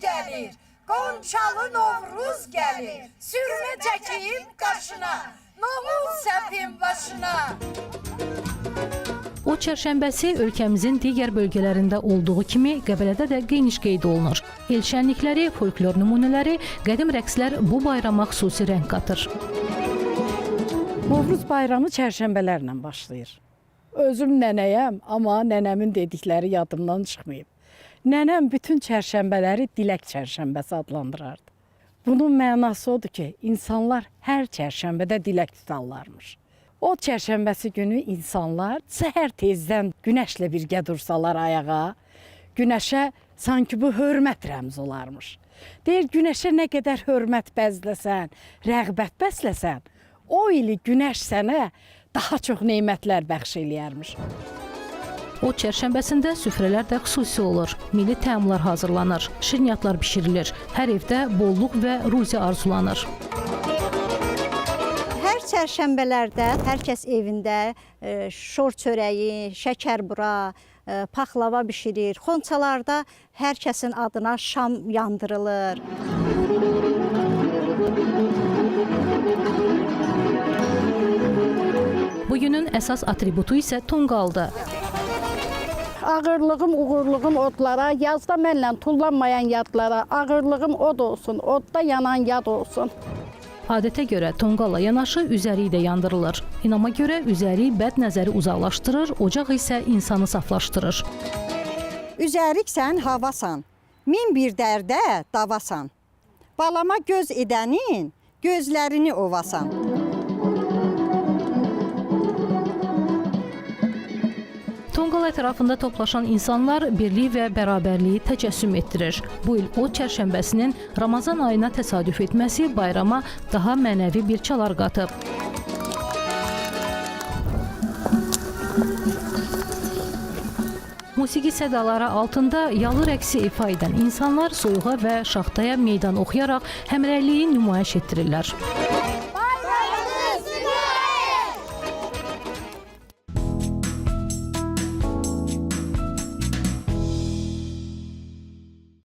gəlir, Qonçalı Novruz gəlir, sürünə çəkib qaşına, noğul səpin başına. O çərşənbəsi ölkəmizin digər bölgələrində olduğu kimi Qəbələdə də geniş qeyd olunur. El şənlikləri, folklor nümunələri, qədim rəqslər bu bayrama xüsusi rəng qatır. Novruz bayramı çərşənbələrlə başlayır. Özüm nənəyəm, amma nənəmin dedikləri yadımdan çıxmayıb. Nənəm bütün çərşənbələri Dilək çərşənbəsi adlandırardı. Bunun mənası odur ki, insanlar hər çərşənbədə dilək tutarlarmış. O çərşənbəsi günü insanlar səhər tezdən günəşlə birgə dursalar ayağa, günəşə sanki bu hörmət rəmzi olarmış. Deyir, günəşə nə qədər hörmət bəzləsən, rəğbət bəsləsən, o ili günəş sənə daha çox neymətlər bəxş eləyərmiş. O çərşənbəsində süfrələr də xüsusi olur. Milli təamlar hazırlanır, şirniyyatlar bişirilir. Hər evdə bolluq və ruzi arzulanır. Hər çərşənbələrdə hər kəs evində şor çörəyi, şəkərbura, paxlava bişirir. Xonçalarda hər kəsin adına şam yandırılır. Bugünün əsas atributu isə tonqaldır. Ağırlığım, uğurluğum odlara, yazda mənlə tullanmayan yadlara, ağırlığım od olsun, odda yanan yad olsun. Adətə görə tonqalla yanaşı üzəri də yandırılır. İnama görə üzəri bəd nəzəri uzaqlaşdırır, ocaq isə insanı saflaşdırır. Üzəriksən havasan, min bir dərdə davasan. Balama göz edənin gözlərini ovasan. Tonqal ətrafında toplaşan insanlar birlik və bərabərliyi təcəssüm etdirir. Bu il o çərşənbəsinin Ramazan ayına təsadüf etməsi bayrama daha mənəvi bir çalar qatıb. Musiqi sədaları altında yalı rəqsi ifa edən insanlar soyuğa və şaxtaya meydan oxuyaraq həmrəyliyi nümayiş etdirirlər.